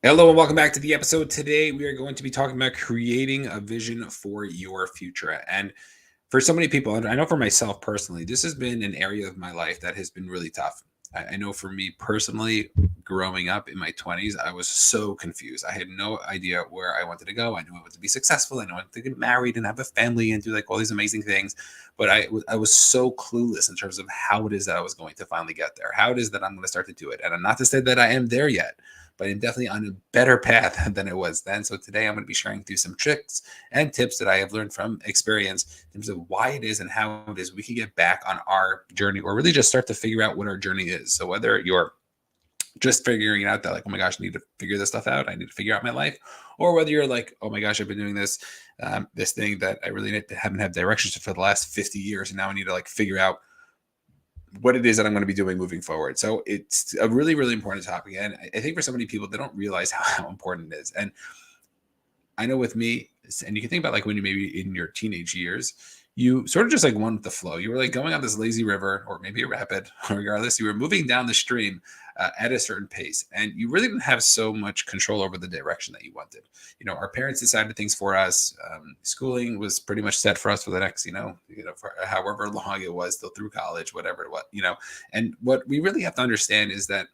Hello and welcome back to the episode. Today we are going to be talking about creating a vision for your future. And for so many people, and I know for myself personally, this has been an area of my life that has been really tough. I know for me personally, growing up in my 20s, I was so confused. I had no idea where I wanted to go. I knew I wanted to be successful. I knew I wanted to get married and have a family and do like all these amazing things. But I was so clueless in terms of how it is that I was going to finally get there, how it is that I'm going to start to do it. And I'm not to say that I am there yet, but I'm definitely on a better path than it was then. So today I'm going to be sharing through some tricks and tips that I have learned from experience in terms of why it is and how it is we can get back on our journey, or really just start to figure out what our journey is. So whether you're just figuring out that like, oh my gosh, I need to figure this stuff out, I need to figure out my life, or whether you're like, oh my gosh, I've been doing this thing that I really haven't had directions for the last 50 years, and now I need to like figure out what it is that I'm going to be doing moving forward. So it's a really, really important topic. And I think for so many people, they don't realize how important it is. And I know with me, and you can think about like when you maybe in your teenage years, you sort of just like went with the flow. You were like going on this lazy river or maybe a rapid, regardless. You were moving down the stream at a certain pace, and you really didn't have so much control over the direction that you wanted. Our parents decided things for us. Schooling was pretty much set for us for the next, for however long it was, till through college, whatever it was. And what we really have to understand is that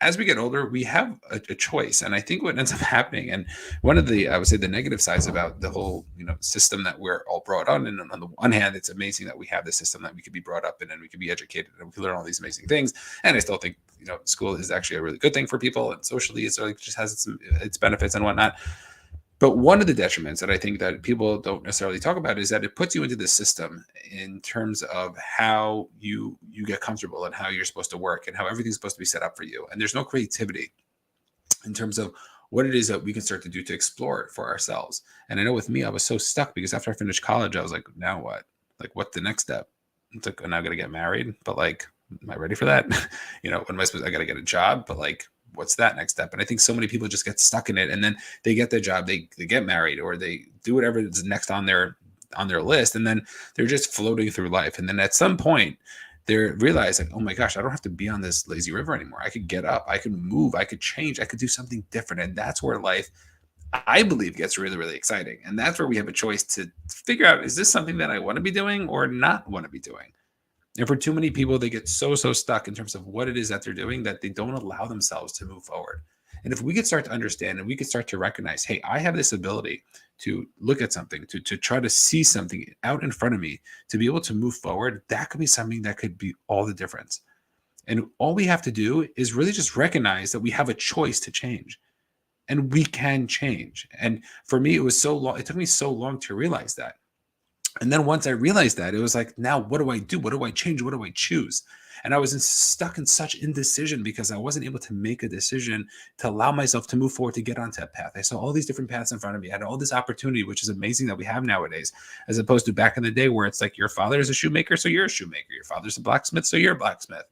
as we get older, we have a choice. And I think what ends up happening, and one of the, I would say, the negative sides about the whole, system that we're all brought on. And on the one hand, it's amazing that we have this system that we could be brought up in and we could be educated and we can learn all these amazing things. And I still think, school is actually a really good thing for people, and socially it's like just has its benefits and whatnot. But one of the detriments that I think that people don't necessarily talk about is that it puts you into the system in terms of how you get comfortable and how you're supposed to work and how everything's supposed to be set up for you. And there's no creativity in terms of what it is that we can start to do to explore it for ourselves. And I know with me, I was so stuck because after I finished college, I was like, now what? Like, what's the next step? It's like, I'm now going to get married, but like, am I ready for that? What am I supposed? I got to get a job, but like, what's that next step? And I think so many people just get stuck in it, and then they get their job, they get married, or they do whatever is next on their list, and then they're just floating through life. And then at some point they're realizing, oh my gosh, I don't have to be on this lazy river anymore. I could get up, I could move, I could change, I could do something different. And that's where life, I believe, gets really, really exciting. And that's where we have a choice to figure out, is this something that I want to be doing or not want to be doing? And for too many people, they get so stuck in terms of what it is that they're doing that they don't allow themselves to move forward. And if we could start to understand and we could start to recognize, hey, I have this ability to look at something, to try to see something out in front of me, to be able to move forward, that could be something that could be all the difference. And all we have to do is really just recognize that we have a choice to change, and we can change. And for me, it took me so long to realize that. And then once I realized that, it was like, now what do I do? What do I change? What do I choose? And I was stuck in such indecision because I wasn't able to make a decision to allow myself to move forward, to get onto that path. I saw all these different paths in front of me. I had all this opportunity, which is amazing that we have nowadays, as opposed to back in the day where it's like your father is a shoemaker, so you're a shoemaker. Your father's a blacksmith, so you're a blacksmith.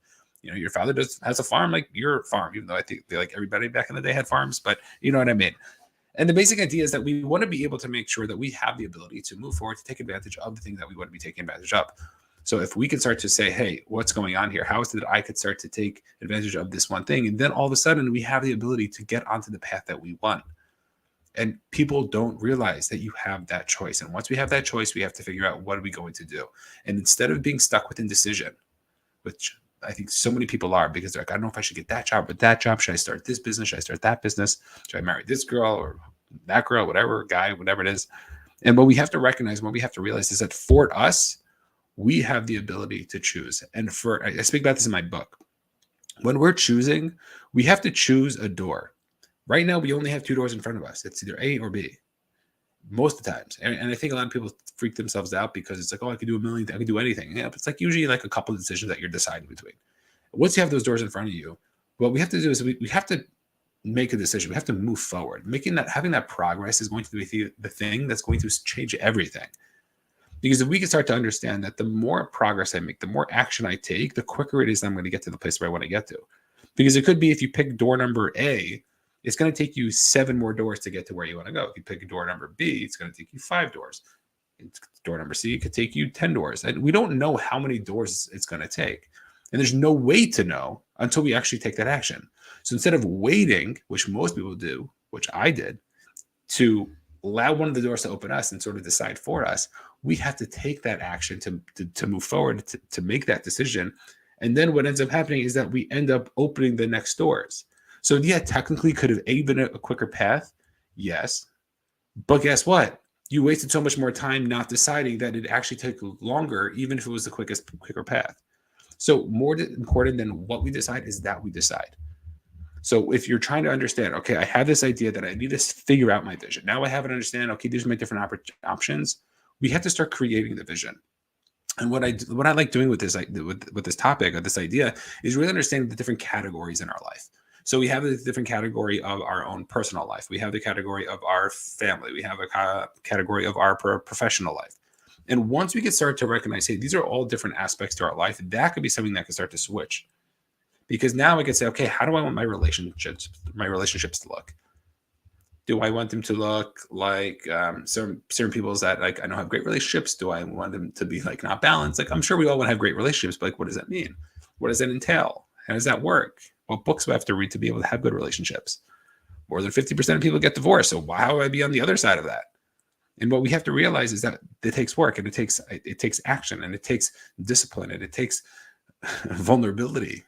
Your father has a farm, like you're a farm, even though I think like everybody back in the day had farms, but you know what I mean? And the basic idea is that we want to be able to make sure that we have the ability to move forward, to take advantage of the thing that we want to be taking advantage of. So if we can start to say, hey, what's going on here? How is it that I could start to take advantage of this one thing? And then all of a sudden we have the ability to get onto the path that we want. And people don't realize that you have that choice. And once we have that choice, we have to figure out, what are we going to do? And instead of being stuck with indecision, which I think so many people are, because they're like, I don't know if I should get that job or that job. Should I start this business? Should I start that business? Should I marry this girl or that girl, whatever, guy, whatever it is? And what we have to recognize, what we have to realize is that for us, we have the ability to choose. And I speak about this in my book. When we're choosing, we have to choose a door. Right now, we only have two doors in front of us. It's either A or B, most of the times. And I think a lot of people freak themselves out because it's like, oh, I could do a million, I could do anything. Yeah, but it's like usually like a couple of decisions that you're deciding between. Once you have those doors in front of you, what we have to do is we have to make a decision. We have to move forward. Having that progress is going to be the thing that's going to change everything. Because if we can start to understand that the more progress I make, the more action I take, the quicker it is that I'm going to get to the place where I want to get to. Because it could be, if you pick door number A, it's going to take you 7 more doors to get to where you want to go. If you pick door number B, it's going to take you 5 doors. Door number C, it could take you 10 doors. And we don't know how many doors it's going to take. And there's no way to know until we actually take that action. So instead of waiting, which most people do, which I did, to allow one of the doors to open us and sort of decide for us, we have to take that action to move forward, to make that decision. And then what ends up happening is that we end up opening the next doors. So yeah, technically could have been a quicker path. Yes. But guess what? You wasted so much more time not deciding that it actually took longer, even if it was the quicker path. So more important than what we decide is that we decide. So if you're trying to understand, okay, I have this idea that I need to figure out my vision. Now I have it understand, okay, these are my different options. We have to start creating the vision. And what I like doing with this with this topic or this idea is really understanding the different categories in our life. So we have the different category of our own personal life. We have the category of our family. We have a category of our professional life. And once we can start to recognize, hey, these are all different aspects to our life, that could be something that can start to switch. Because now I can say, okay, how do I want my relationships to look? Do I want them to look like certain people that like I know have great relationships? Do I want them to be like not balanced? Like I'm sure we all want to have great relationships, but like what does that mean? What does that entail? How does that work? What books do I have to read to be able to have good relationships? More than 50% of people get divorced. So why would I be on the other side of that? And what we have to realize is that it takes work, and it takes action, and it takes discipline, and it takes vulnerability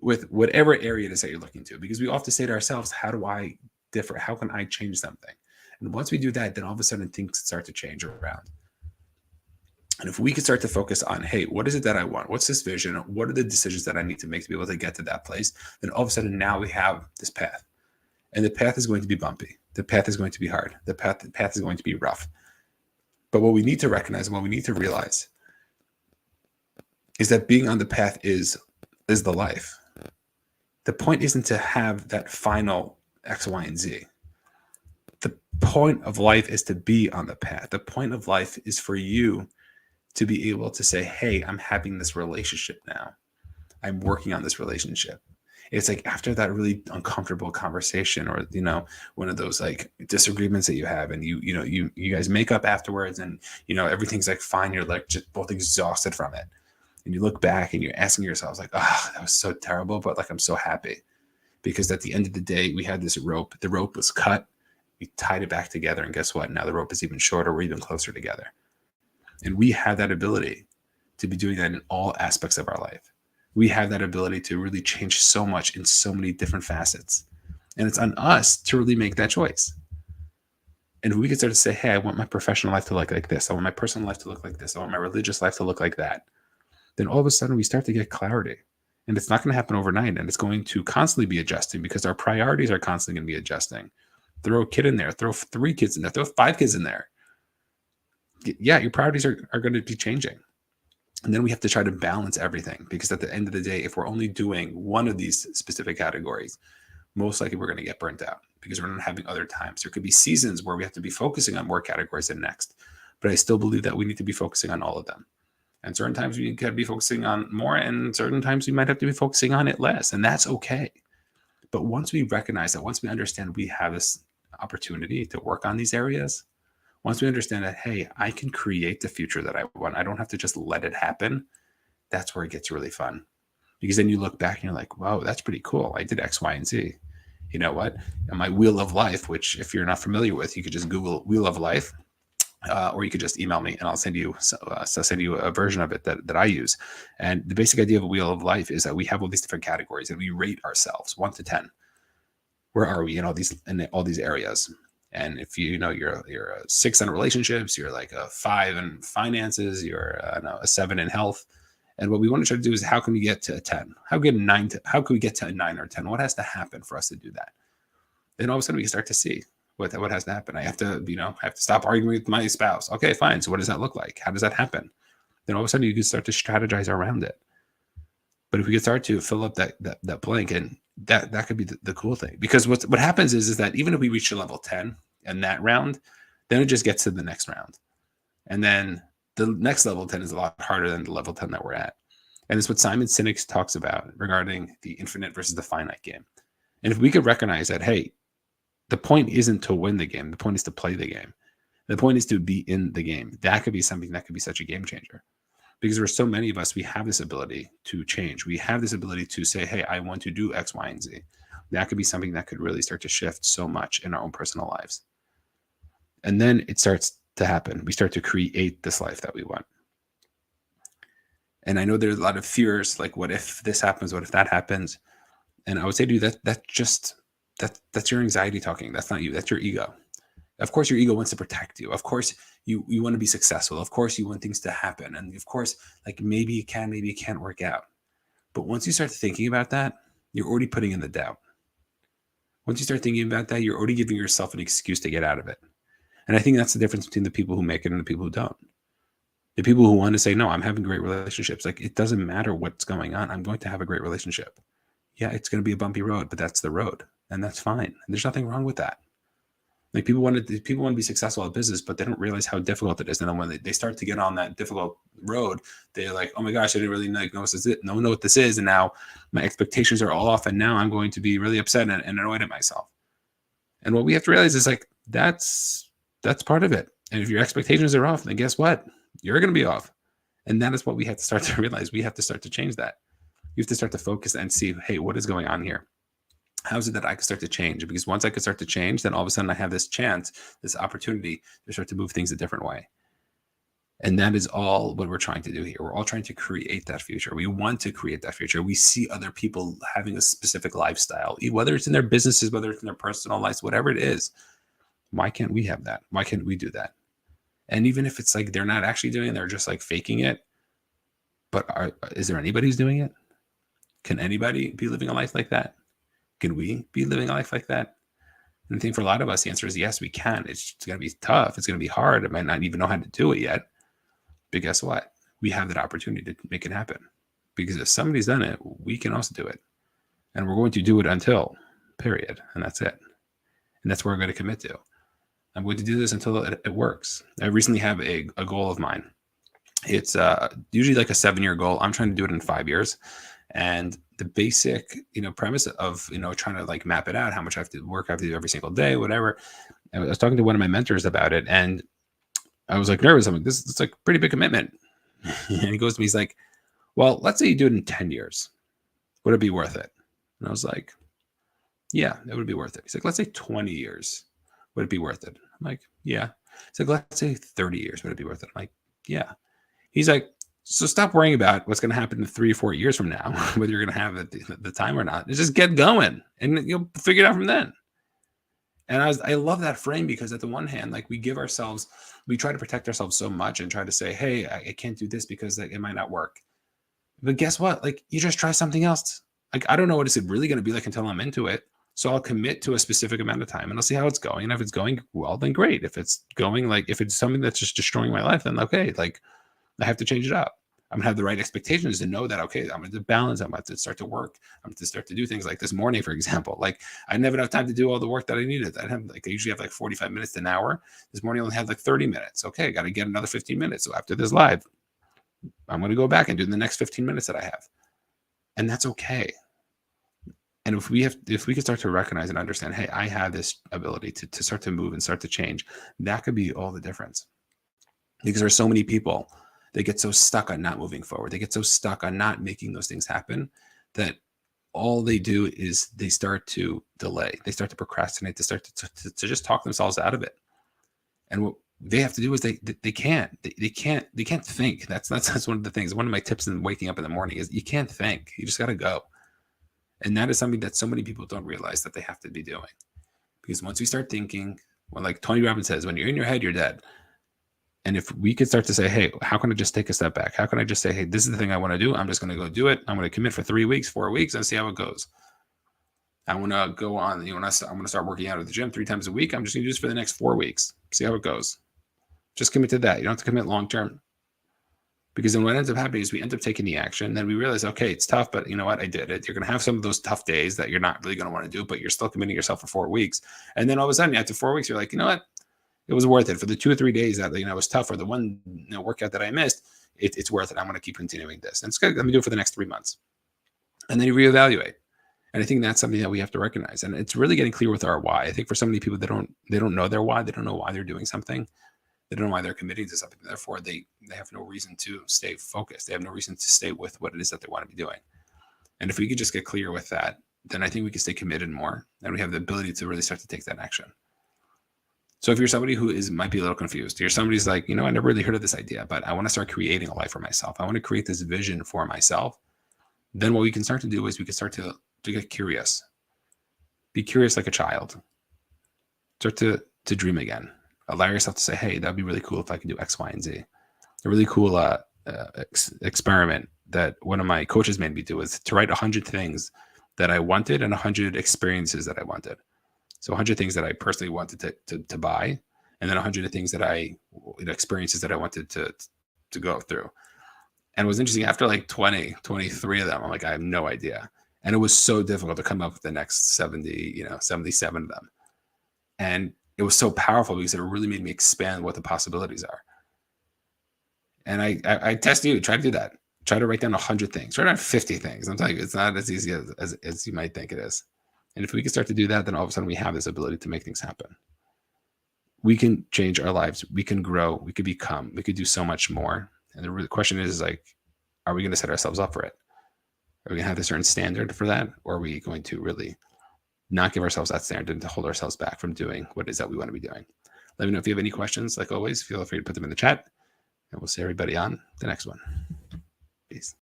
with whatever area it is that you're looking to. Because we often say to ourselves, how do I differ? How can I change something? And once we do that, then all of a sudden things start to change around. And if we can start to focus on, hey, what is it that I want? What's this vision? What are the decisions that I need to make to be able to get to that place? Then all of a sudden now we have this path. And the path is going to be bumpy. The path is going to be hard. The path is going to be rough. But what we need to recognize and what we need to realize is that being on the path is the life. The point isn't to have that final X, Y, and Z. The point of life is to be on the path. The point of life is for you to be able to say, hey, I'm having this relationship now. I'm working on this relationship. It's like after that really uncomfortable conversation, or, one of those like disagreements that you have, and you guys make up afterwards, and, everything's like fine. You're like just both exhausted from it. And you look back and you're asking yourselves like, oh, that was so terrible. But like, I'm so happy because at the end of the day, we had this rope. The rope was cut. We tied it back together. And guess what? Now the rope is even shorter. We're even closer together. And we have that ability to be doing that in all aspects of our life. We have that ability to really change so much in so many different facets. And it's on us to really make that choice. And if we can start to say, hey, I want my professional life to look like this. I want my personal life to look like this. I want my religious life to look like that. Then all of a sudden we start to get clarity. And it's not going to happen overnight. And it's going to constantly be adjusting because our priorities are constantly going to be adjusting. Throw a kid in there, throw 3 kids in there, throw 5 kids in there. Yeah, your priorities are going to be changing. And then we have to try to balance everything, because at the end of the day, if we're only doing one of these specific categories, most likely we're going to get burnt out because we're not having other times. There could be seasons where we have to be focusing on more categories than next. But I still believe that we need to be focusing on all of them. And certain times we could be focusing on more, and certain times we might have to be focusing on it less. And that's okay. But once we recognize that, once we understand we have this opportunity to work on these areas, once we understand that, hey, I can create the future that I want, I don't have to just let it happen, that's where it gets really fun. Because then you look back and you're like, wow, that's pretty cool. I did X, Y, and Z. You know what? And my wheel of life, which if you're not familiar with, you could just Google wheel of life, or you could just email me and I'll send you a version of it that I use. And the basic idea of a wheel of life is that we have all these different categories and we rate ourselves 1 to 10. Where are we in all these areas? And if you're a 6 on relationships, you're like a 5 in finances, you're a 7 in health. And what we want to try to do is, how can we get to a 10? How can we get to a 9 or 10? What has to happen for us to do that? Then all of a sudden we can start to see what has to happen. I have to stop arguing with my spouse. Okay, fine. So what does that look like? How does that happen? Then all of a sudden you can start to strategize around it. But if we can start to fill up that blank, and that could be the cool thing, because what happens is that even if we reach a level 10 in that round, then it just gets to the next round. And then the next level 10 is a lot harder than the level 10 that we're at. And it's what Simon Sinek talks about regarding the infinite versus the finite game. And if we could recognize that, hey, the point isn't to win the game. The point is to play the game. The point is to be in the game. That could be something that could be such a game changer. Because there are so many of us, we have this ability to change. We have this ability to say, hey, I want to do X, Y, and Z. That could be something that could really start to shift so much in our own personal lives. And then it starts to happen. We start to create this life that we want. And I know there's a lot of fears, like what if this happens? What if that happens? And I would say to you that's your anxiety talking. That's not you. That's your ego. Of course, your ego wants to protect you. Of course, you want to be successful. Of course, you want things to happen. And of course, like maybe it can, maybe it can't work out. But once you start thinking about that, you're already putting in the doubt. Once you start thinking about that, you're already giving yourself an excuse to get out of it. And I think that's the difference between the people who make it and the people who don't. The people who want to say, no, I'm having great relationships. Like, it doesn't matter what's going on. I'm going to have a great relationship. Yeah, it's going to be a bumpy road, but that's the road. And that's fine. And there's nothing wrong with that. Like people want to be successful at business, but they don't realize how difficult it is. And then when they start to get on that difficult road, they're like, oh my gosh, I didn't really know what this is. And now my expectations are all off. And now I'm going to be really upset and annoyed at myself. And what we have to realize is like, that's part of it. And if your expectations are off, then guess what? You're going to be off. And that is what we have to start to realize. We have to start to change that. You have to start to focus and see, hey, what is going on here? How is it that I can start to change? Because once I can start to change, then all of a sudden I have this chance, this opportunity to start to move things a different way. And that is all what we're trying to do here. We're all trying to create that future. We want to create that future. We see other people having a specific lifestyle, whether it's in their businesses, whether it's in their personal lives, whatever it is. Why can't we have that? Why can't we do that? And even if it's like they're not actually doing it, they're just like faking it. But is there anybody who's doing it? Can anybody be living a life like that? Can we be living a life like that? And I think for a lot of us, the answer is yes, we can. It's going to be tough. It's going to be hard. I might not even know how to do it yet. But guess what? We have that opportunity to make it happen. Because if somebody's done it, we can also do it. And we're going to do it until, period. And that's it. And that's where I'm going to commit to. I'm going to do this until it works. I recently have a goal of mine. It's usually like a 7-year goal. I'm trying to do it in 5 years. And the basic, premise of, trying to like map it out, how much I have to work, I have to do every single day, whatever. I was talking to one of my mentors about it, and I was like nervous. I'm like, this is like a pretty big commitment. And he goes to me, he's like, well, let's say you do it in 10 years. Would it be worth it? And I was like, yeah, it would be worth it. He's like, let's say 20 years. Would it be worth it? I'm like, yeah. He's like, let's say 30 years. Would it be worth it? I'm like, yeah. He's like, so stop worrying about what's going to happen in 3 or 4 years from now, whether you're going to have the time or not. Just get going and you'll figure it out from then. And I love that frame because at the one hand, like we try to protect ourselves so much and try to say, hey, I can't do this because it might not work. But guess what? Like you just try something else. Like, I don't know what it's really going to be like until I'm into it. So I'll commit to a specific amount of time and I'll see how it's going. And if it's going well, then great. If it's going if it's something that's just destroying my life, then okay, like I have to change it up. I'm going to have the right expectations to know that, okay, I'm going to balance. I'm about to start to work. I'm going to start to do things like this morning, for example. Like I never have time to do all the work that I needed. I usually have like 45 minutes to an hour. This morning I only had like 30 minutes. Okay, got to get another 15 minutes. So after this live, I'm going to go back and do the next 15 minutes that I have. And that's okay. And if we can start to recognize and understand, hey, I have this ability to start to move and start to change, that could be all the difference. Because there's so many people, they get so stuck on not moving forward. They get so stuck on not making those things happen that all they do is they start to delay. They start to procrastinate. They start to just talk themselves out of it. And what they have to do is they can't think. That's one of the things. One of my tips in waking up in the morning is you can't think. You just got to go. And that is something that so many people don't realize that they have to be doing. Because once we start thinking, well, like Tony Robbins says, when you're in your head, you're dead. And if we could start to say, hey, how can I just take a step back? How can I just say, hey, this is the thing I want to do. I'm just going to go do it. I'm going to commit for 3 weeks, 4 weeks, and see how it goes. I want to go on, I'm going to start working out at the gym 3 times a week. I'm just going to do this for the next 4 weeks. See how it goes. Just commit to that. You don't have to commit long term. Because then what ends up happening is we end up taking the action. Then we realize, okay, it's tough, but you know what? I did it. You're going to have some of those tough days that you're not really going to want to do, but you're still committing yourself for 4 weeks. And then all of a sudden, after 4 weeks, you're like, you know what? It was worth it. For the 2 or 3 days that was tough, or the one workout that I missed, it's worth it. I'm going to keep continuing this. And it's good. Let me do it for the next 3 months. And then you reevaluate. And I think that's something that we have to recognize. And it's really getting clear with our why. I think for so many people, they don't know their why. They don't know why they're doing something. They don't know why they're committing to something. Therefore, they have no reason to stay focused. They have no reason to stay with what it is that they want to be doing. And if we could just get clear with that, then I think we can stay committed more, and we have the ability to really start to take that action. So if you're somebody who might be a little confused, you're somebody's like, I never really heard of this idea, but I want to start creating a life for myself. I want to create this vision for myself. Then what we can start to do is we can start to get curious. Be curious like a child. Start to dream again. Allow yourself to say, hey, that'd be really cool if I could do X, Y, and Z. A really cool experiment that one of my coaches made me do is to write 100 things that I wanted and 100 experiences that I wanted. So 100 things that I personally wanted to buy, and then 100 things that experiences that I wanted to go through. And it was interesting, after like 23 of them, I'm like, I have no idea. And it was so difficult to come up with the next 77 of them. And it was so powerful because it really made me expand what the possibilities are. And I test you, try to do that. Try to write down 100 things, write down 50 things. I'm telling you, it's not as easy as you might think it is. And if we can start to do that, then all of a sudden we have this ability to make things happen. We can change our lives. We can grow. We could become. We could do so much more. And the real question is like, are we going to set ourselves up for it? Are we going to have a certain standard for that? Or are we going to really not give ourselves that standard and to hold ourselves back from doing what it is that we want to be doing? Let me know if you have any questions. Like always, feel free to put them in the chat. And we'll see everybody on the next one. Peace.